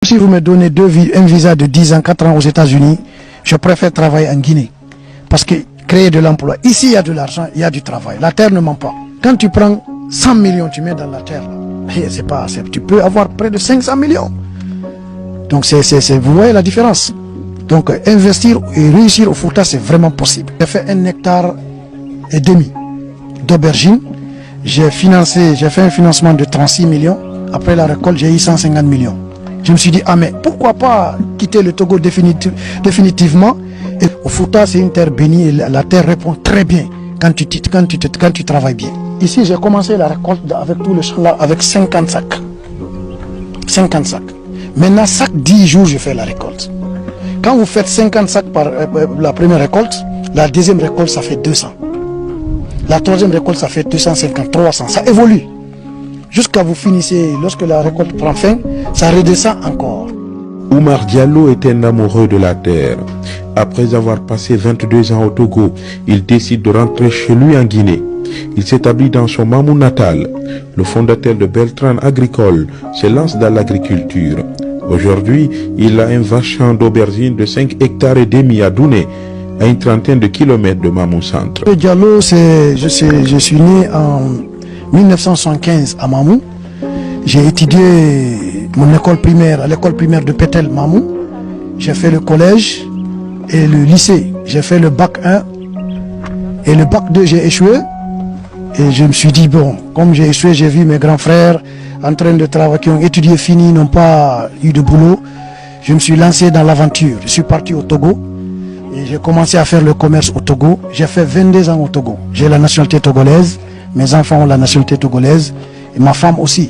si vous me donnez un visa de 10 ans, 4 ans aux États-Unis, je préfère travailler en Guinée. Parce que créer de l'emploi, ici il y a de l'argent, il y a du travail. La terre ne ment pas. Quand tu prends 100 millions, tu mets dans la terre, c'est pas assez. Tu peux avoir près de 500 millions. Donc vous voyez la différence. Donc investir et réussir au Fouta, c'est vraiment possible. J'ai fait 1,5 hectare d'aubergine. J'ai fait un financement de 36 millions. Après la récolte, j'ai eu 150 millions. Je me suis dit, ah mais pourquoi pas quitter le Togo définitivement. Et au Fouta, c'est une terre bénie et la terre répond très bien quand tu travailles bien. Ici, j'ai commencé la récolte avec tout le champ là, avec 50 sacs. 50 sacs. Maintenant, chaque 10 jours, je fais la récolte. Quand vous faites 50 sacs par la première récolte, la deuxième récolte, ça fait 200. La troisième récolte, ça fait 250, 300. Ça évolue. Jusqu'à vous finissez, lorsque la récolte prend fin, ça redescend encore. Oumar Diallo est un amoureux de la terre. Après avoir passé 22 ans au Togo, il décide de rentrer chez lui en Guinée. Il s'établit dans son Mamou natal. Le fondateur de Beltran Agricole se lance dans l'agriculture. Aujourd'hui, il a un vaste champ d'aubergines de 5 hectares et demi à Douné, à une trentaine de kilomètres de Mamou Centre. Diallo, je suis né en 1975 à Mamou. J'ai étudié mon école primaire à l'école primaire de Pétel, Mamou. J'ai fait le collège et le lycée. J'ai fait le bac 1 et le bac 2, j'ai échoué. Et je me suis dit, bon, comme j'ai échoué, j'ai vu mes grands frères en train de travailler, qui ont étudié, fini, n'ont pas eu de boulot. Je me suis lancé dans l'aventure. Je suis parti au Togo et j'ai commencé à faire le commerce au Togo. J'ai fait 22 ans au Togo. J'ai la nationalité togolaise, mes enfants ont la nationalité togolaise et ma femme aussi.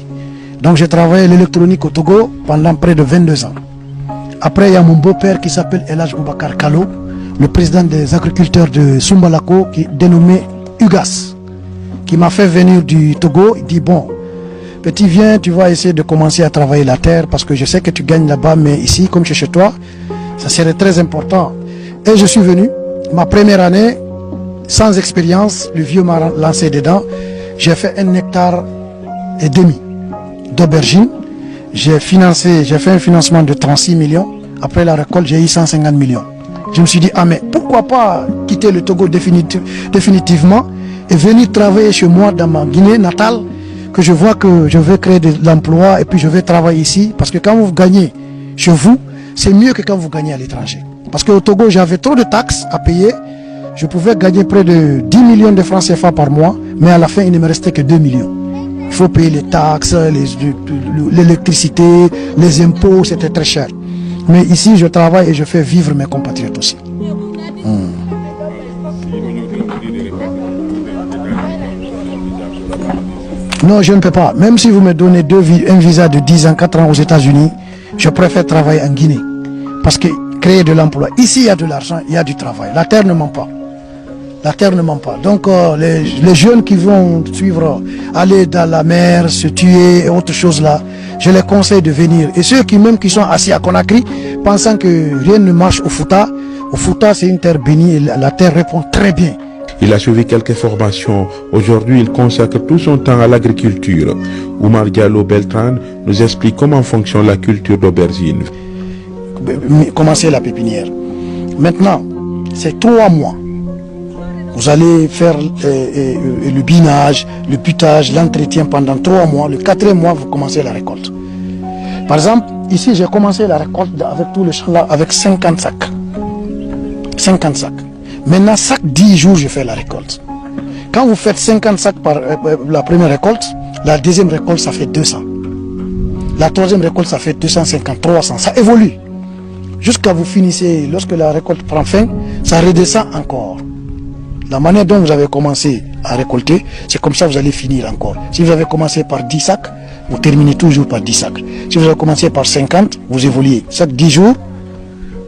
Donc j'ai travaillé l'électronique au Togo pendant près de 22 ans. Après, il y a mon beau-père qui s'appelle Elhaj Boubacar Kalo, le président des agriculteurs de Sumbalako, qui est dénommé UGAS, qui m'a fait venir du Togo. Il dit, bon, petit, viens, tu vas essayer de commencer à travailler la terre parce que je sais que tu gagnes là-bas, mais ici, comme chez toi, ça serait très important. Et je suis venu, ma première année, sans expérience, le vieux m'a lancé dedans. J'ai fait 1,5 hectare d'aubergine. J'ai fait un financement de 36 millions. Après la récolte, j'ai eu 150 millions. Je me suis dit, ah mais pourquoi pas quitter le Togo définitivement et venir travailler chez moi dans ma Guinée natale, que je vois que je vais créer de l'emploi et puis je vais travailler ici. Parce que quand vous gagnez chez vous, c'est mieux que quand vous gagnez à l'étranger. Parce qu'au Togo, j'avais trop de taxes à payer. Je pouvais gagner près de 10 millions de francs CFA par mois, mais à la fin, il ne me restait que 2 millions. Il faut payer les taxes, l'électricité, les impôts, c'était très cher. Mais ici, je travaille et je fais vivre mes compatriotes aussi. Non, je ne peux pas. Même si vous me donnez un visa de 10 ans, 4 ans aux États-Unis, je préfère travailler en Guinée. Parce que créer de l'emploi, ici il y a de l'argent, il y a du travail. La terre ne ment pas. La terre ne ment pas. Donc les jeunes qui vont suivre, aller dans la mer, se tuer et autre chose là, je les conseille de venir. Et ceux qui sont assis à Conakry, pensant que rien ne marche au Fouta c'est une terre bénie et la terre répond très bien. Il a suivi quelques formations. Aujourd'hui, il consacre tout son temps à l'agriculture. Oumar Diallo Beltran nous explique comment fonctionne la culture d'aubergine. Commencer la pépinière. Maintenant, c'est 3 mois. Vous allez faire le binage, le butage, l'entretien pendant 3 mois. Le 4e mois, vous commencez la récolte. Par exemple, ici, j'ai commencé la récolte avec tout le champ là, avec 50 sacs. 50 sacs. Maintenant, chaque 10 jours, je fais la récolte. Quand vous faites 50 sacs par la première récolte, la deuxième récolte, ça fait 200. La troisième récolte, ça fait 250, 300. Ça évolue. Jusqu'à vous finissez, lorsque la récolte prend fin, ça redescend encore. La manière dont vous avez commencé à récolter, c'est comme ça que vous allez finir encore. Si vous avez commencé par 10 sacs, vous terminez toujours par 10 sacs. Si vous avez commencé par 50, vous évoluez. Chaque 10 jours,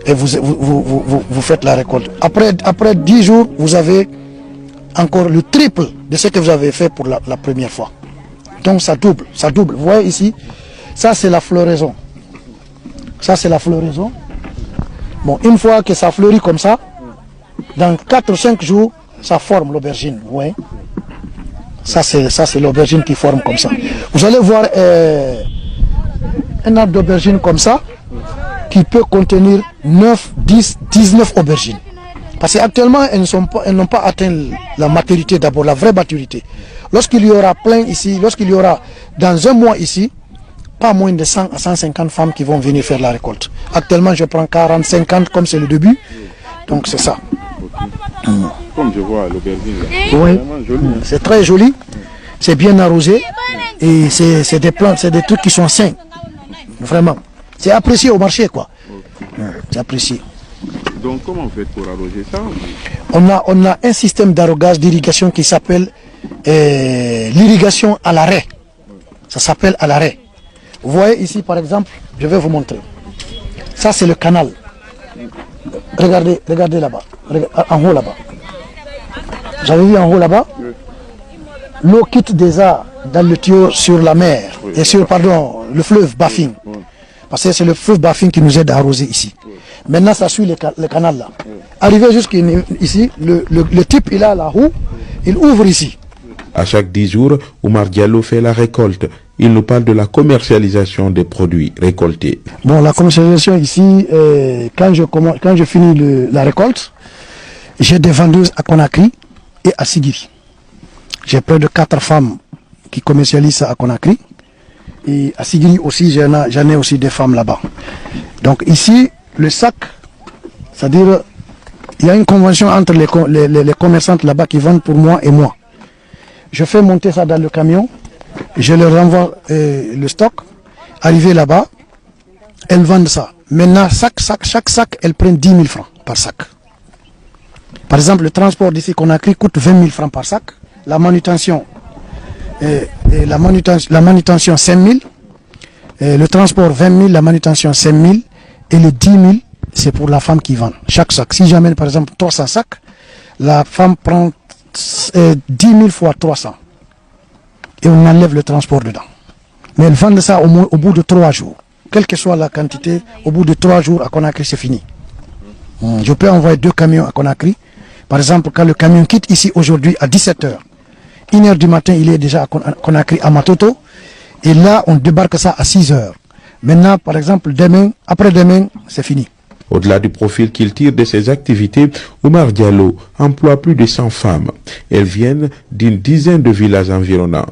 et vous faites la récolte. Après 10 jours, vous avez encore le triple de ce que vous avez fait pour la première fois. Donc ça double, ça double. Vous voyez ici, ça c'est la floraison. Ça c'est la floraison. Bon, une fois que ça fleurit comme ça, dans 4 ou 5 jours, ça forme l'aubergine. Vous voyez, ça c'est l'aubergine qui forme comme ça. Vous allez voir un arbre d'aubergine comme ça. qui peut contenir 9, 10, 19 aubergines. Parce qu'actuellement, elles n'ont pas atteint la maturité d'abord, la vraie maturité. Lorsqu'il y aura plein ici, lorsqu'il y aura dans un mois ici, pas moins de 100 à 150 femmes qui vont venir faire la récolte. Actuellement, je prends 40, 50 comme c'est le début. Donc c'est ça. Comme je vois l'aubergine, oui. C'est très joli, c'est bien arrosé et c'est des plantes, c'est des trucs qui sont sains. Vraiment. C'est apprécié au marché, quoi. C'est apprécié. Donc comment vous faites pour arroser ça? On a un système d'irrigation qui s'appelle l'irrigation à l'arrêt. Ça s'appelle à l'arrêt. Vous voyez ici par exemple, je vais vous montrer. Ça c'est le canal. Regardez là-bas, en haut là-bas. Vous avez vu en haut là-bas? L'eau quitte déjà dans le tuyau sur la mer et sur, pardon, le fleuve Bafing. Parce que c'est le fleuve Bafing qui nous aide à arroser ici. Maintenant ça suit le canal là. Arrivé jusqu'ici, le type il a la roue, il ouvre ici. À chaque 10 jours, Oumar Diallo fait la récolte. Il nous parle de la commercialisation des produits récoltés. Bon, la commercialisation ici, quand je finis la récolte, j'ai des vendeuses à Conakry et à Sigiri. J'ai près de 4 femmes qui commercialisent à Conakry. Et à Sigiri aussi, j'en ai aussi des femmes là-bas. Donc ici, le sac, c'est-à-dire, il y a une convention entre les commerçantes là-bas qui vendent pour moi et moi. Je fais monter ça dans le camion, je leur renvoie le stock, arrivé là-bas, elles vendent ça. Maintenant, chaque sac, elles prennent 10 000 francs par sac. Par exemple, le transport d'ici Conakry coûte 20 000 francs par sac, la manutention 5 000, le transport 20 000, la manutention 5 000, et les 10 000, c'est pour la femme qui vend. Chaque sac. Si j'amène par exemple 300 sacs, la femme prend 10 000 fois 300. Et on enlève le transport dedans. Mais elles vendent ça au bout de 3 jours. Quelle que soit la quantité, au bout de 3 jours à Conakry, c'est fini. Je peux envoyer 2 camions à Conakry. Par exemple, quand le camion quitte ici aujourd'hui à 17h, 1h du matin, il est déjà à Conakry, à Matoto. Et là, on débarque ça à 6h. Maintenant, par exemple, demain, après-demain, c'est fini. Au-delà du profil qu'il tire de ses activités, Oumar Diallo emploie plus de 100 femmes. Elles viennent d'une dizaine de villages environnants.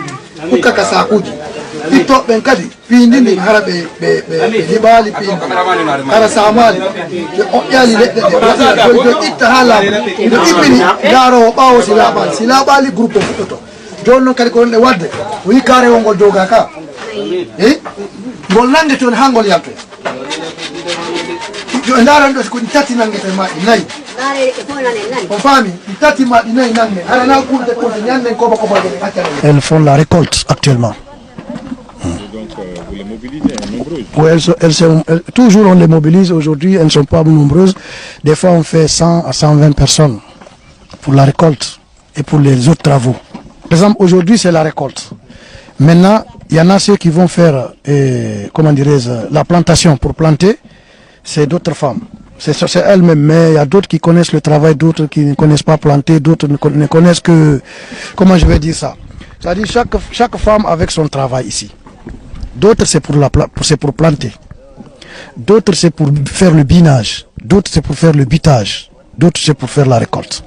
Elles font la récolte actuellement. Donc vous les mobilisez nombreuses? Oui, toujours on les mobilise. Aujourd'hui, elles ne sont pas nombreuses. Des fois, on fait 100 à 120 personnes pour la récolte et pour les autres travaux. Par exemple, aujourd'hui, c'est la récolte. Maintenant, il y en a ceux qui vont faire, comment dirais-je, la plantation pour planter. C'est d'autres femmes. C'est elles-mêmes, mais il y a d'autres qui connaissent le travail, d'autres qui ne connaissent pas planter, d'autres ne connaissent que... Comment je vais dire ça? C'est-à-dire chaque femme avec son travail ici. D'autres c'est pour planter. D'autres c'est pour faire le binage. D'autres c'est pour faire le bitage. D'autres c'est pour faire la récolte.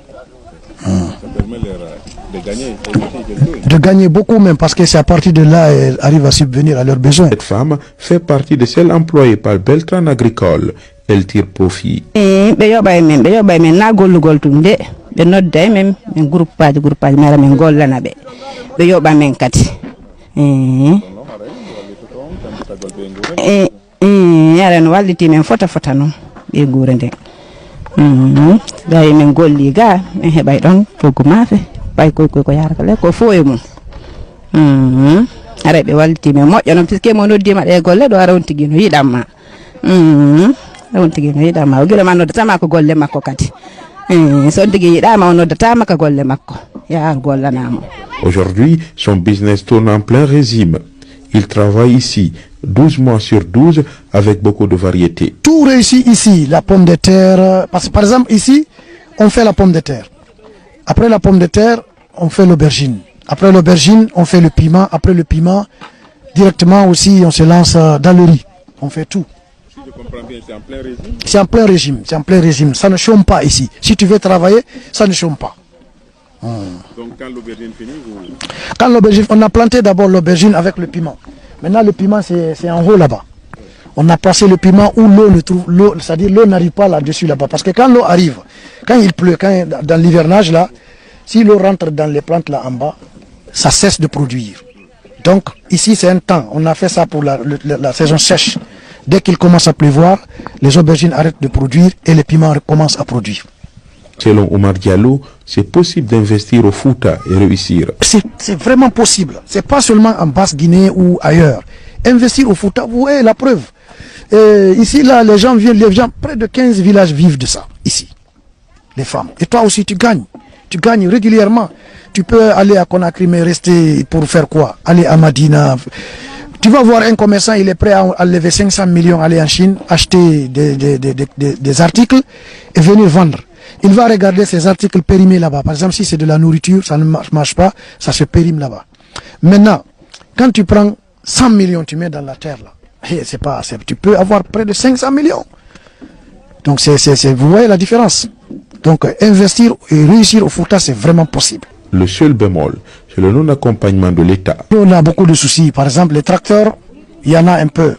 Ça permet de gagner quelque chose. De gagner beaucoup même, parce que c'est à partir de là qu'elles arrivent à subvenir à leurs besoins. Cette femme fait partie de celles employées par Beltran Agricole. Elle tire profit. Aujourd'hui, son business tourne en plein régime. Il travaille ici 12 mois sur 12 avec beaucoup de variétés. Tout réussit ici, la pomme de terre. Parce que par exemple ici, on fait la pomme de terre. Après la pomme de terre, on fait l'aubergine. Après l'aubergine, on fait le piment. Après le piment, directement aussi, on se lance dans le riz. On fait tout. comprends bien, c'est en plein régime. C'est en plein régime, c'est en plein régime. Ça ne chôme pas ici. Si tu veux travailler, ça ne chôme pas. Donc quand l'aubergine finit, vous... Quand l'aubergine, on a planté d'abord l'aubergine avec le piment. Maintenant le piment c'est en haut là-bas. On a placé le piment où l'eau ne trouve, c'est-à-dire l'eau n'arrive pas là-dessus là-bas. Parce que quand l'eau arrive, quand il pleut, dans l'hivernage là, si l'eau rentre dans les plantes là en bas, ça cesse de produire. Donc ici c'est un temps, on a fait ça pour la saison sèche. Dès qu'il commence à pleuvoir, les aubergines arrêtent de produire et les piments commencent à produire. Selon Omar Diallo, c'est possible d'investir au Fouta et réussir. C'est vraiment possible. C'est pas seulement en Basse-Guinée ou ailleurs. Investir au Fouta, vous voyez la preuve. Ici, là, les gens, près de 15 villages vivent de ça, ici. Les femmes. Et toi aussi, tu gagnes. Tu gagnes régulièrement. Tu peux aller à Conakry, mais rester pour faire quoi? Aller à Madina. Tu vas voir un commerçant, il est prêt à lever 500 millions, aller en Chine, acheter des articles et venir vendre. Il va regarder ces articles périmés là-bas. Par exemple, si c'est de la nourriture, ça ne marche pas, ça se périme là-bas. Maintenant, quand tu prends 100 millions, tu mets dans la terre là. Tu peux avoir près de 500 millions. Donc, vous voyez la différence. Donc, investir et réussir au Fouta, c'est vraiment possible. Le seul bémol, c'est le non-accompagnement de l'État. On a beaucoup de soucis. Par exemple, les tracteurs, il y en a un peu.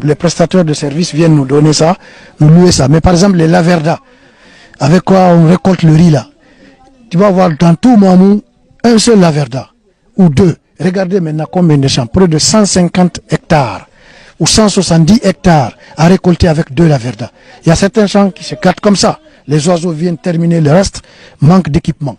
Les prestataires de services viennent nous donner ça, nous louer ça. Mais par exemple, les laverdas, avec quoi on récolte le riz là. Tu vas voir dans tout Mamou, un seul laverda, ou deux. Regardez maintenant combien de champs, près de 150 hectares, ou 170 hectares à récolter avec deux laverdas. Il y a certains champs qui se gâtent comme ça. Les oiseaux viennent terminer le reste, manque d'équipement.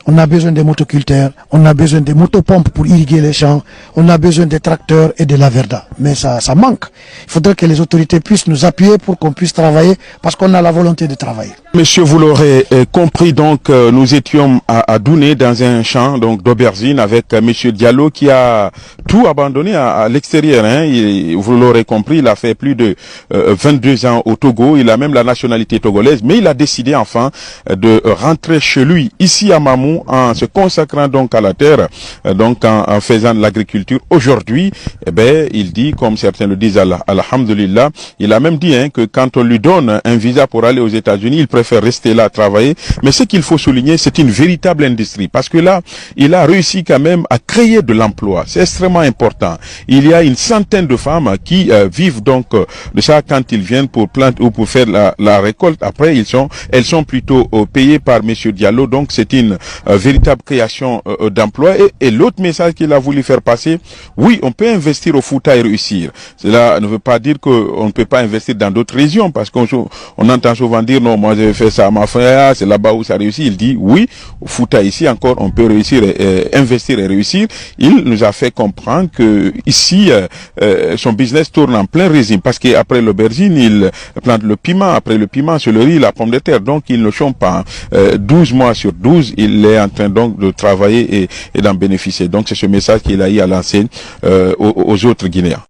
On a besoin des motoculteurs, on a besoin des motopompes pour irriguer les champs, on a besoin des tracteurs et de la verda. Mais ça manque. Il faudrait que les autorités puissent nous appuyer pour qu'on puisse travailler, parce qu'on a la volonté de travailler. Monsieur, vous l'aurez compris, donc nous étions à Douné dans un champ donc d'aubergine avec Monsieur Diallo qui a tout abandonné à l'extérieur. Hein. Vous l'aurez compris, il a fait plus de 22 ans au Togo, il a même la nationalité togolaise, mais il a décidé enfin de rentrer chez lui, ici à Mamou, en se consacrant donc à la terre, donc en faisant de l'agriculture. Aujourd'hui, il dit, comme certains le disent, alhamdulillah, il a même dit que quand on lui donne un visa pour aller aux États-Unis, il préfère rester là, travailler. Mais ce qu'il faut souligner, c'est une véritable industrie, parce que là, il a réussi quand même à créer de l'emploi. C'est extrêmement important. Il y a une centaine de femmes qui vivent donc de ça quand ils viennent pour planter ou pour faire la récolte. Après, elles sont plutôt payées par Monsieur Diallo. Donc, c'est une véritable création d'emploi. Et l'autre message qu'il a voulu faire passer, oui, on peut investir au Fouta et réussir. Cela ne veut pas dire qu'on ne peut pas investir dans d'autres régions, parce qu'on entend souvent dire, non, moi j'ai fait ça à ma frère, c'est là-bas où ça réussit. Il dit, oui, au Fouta ici encore, on peut réussir, investir et réussir. Il nous a fait comprendre que ici, son business tourne en plein régime, parce qu'après l'aubergine, il plante le piment, après le piment, c'est le riz, la pomme de terre, donc il ne chôme pas. 12 mois sur 12, il est en train donc de travailler et d'en bénéficier. Donc c'est ce message qu'il a eu à lancer aux autres Guinéens.